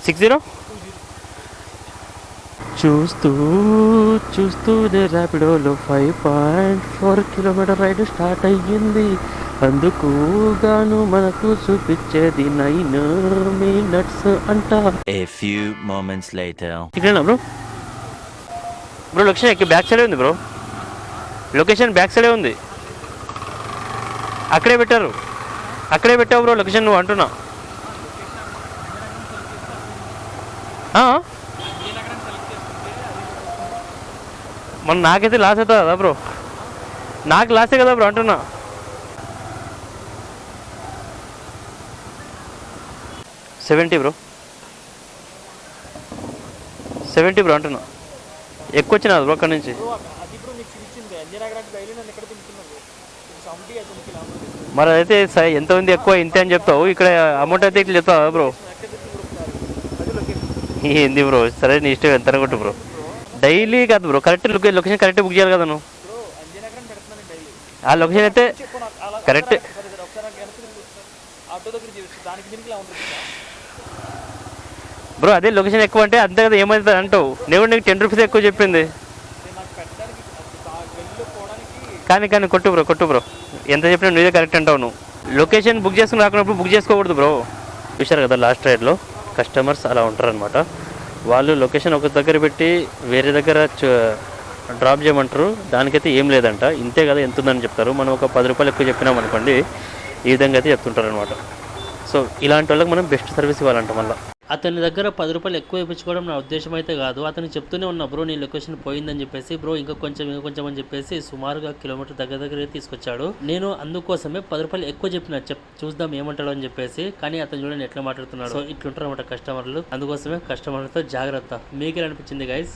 60. చూస్తూ చూస్తూనే ర్యాపిడోలో 5.4 kilometre ride start అయ్యింది. అందుకు గాను మనకు చూపించేది 9 మినిట్స్ అంట. ఇక్కడేనా బ్రో? బ్రో లొకేషన్ బ్యాక్ సైడే ఉంది బ్రో. లొకేషన్ బ్యాక్ సైడే ఉంది. అక్కడే పెట్టావు బ్రో లొకేషన్ నువ్వు అంటున్నా. మన నాకైతే లాస్ అవుతుంది కదా బ్రో. నాకు లాసే కదా బ్రో అంటున్నా. $70 బ్రో అంటున్నా. ఎక్కువ వచ్చినా బ్రో అక్కడి నుంచి. మరి అయితే ఎంత ఉంది ఎక్కువ ఇంతే అని చెప్తావు, ఇక్కడ అమౌంట్ అయితే ఇట్లా చెప్తావా బ్రో? ఏంది బ్రో? సరే నీ ఇష్టం ఎంత అనుకుంటు బ్రో. డైలీ కాదు bro, correct location correct book చేయాలి కదా నువ్వు. ఆ లొకేషన్ అయితే కరెక్ట్. బ్రో అదే లొకేషన్ ఎక్కువ అంటే అంతే కదా, ఏమవుతుంది అంటావు. నేను నీకు ₹10 ఎక్కువ చెప్పింది. కానీ కొట్టు బ్రో ఎంత చెప్పినా నువ్వే కరెక్ట్ అంటావు. నువ్వు లొకేషన్ బుక్ చేసుకుని రాకున్నప్పుడు బుక్ చేసుకోకూడదు బ్రో. చూశారు కదా లాస్ట్ రైడ్లో కస్టమర్స్ అలా ఉంటారనమాట. వాళ్ళు లొకేషన్ ఒక దగ్గర పెట్టి వేరే దగ్గర డ్రాప్ చేయమంటారు. దానికైతే ఏం లేదంట, ఇంతే కదా ఎంత ఉందని చెప్తారు. మనం ఒక ₹10 ఎక్కువ చెప్పినాం అనుకోండి, ఈ విధంగా అయితే చెప్తుంటారు అనమాట. సో ఇలాంటి వాళ్ళకి మనం బెస్ట్ సర్వీస్ ఇవ్వాలంట. మళ్ళీ అతని దగ్గర ₹10 ఎక్కువ ఇప్పించుకోవడం నా ఉద్దేశం అయితే కాదు. అతను చెప్తూనే ఉన్నా బ్రో నీ లొకేషన్ పోయిందని చెప్పేసి. బ్రో ఇంకా కొంచెం అని చెప్పేసి సుమారుగా కిలోమీటర్ దగ్గర తీసుకొచ్చాడు. నేను అందుకోసమే ₹10 ఎక్కువ చెప్పిన చూద్దాం ఏమంటాడు అని చెప్పేసి. కానీ అతను చూడండి ఎట్లా మాట్లాడుతున్నాడు. సో ఇట్లుంటారు అనమాట కస్టమర్లు. అందుకోసమే కస్టమర్లతో జాగ్రత్త. మీకు ఎలా అనిపించింది గైస్?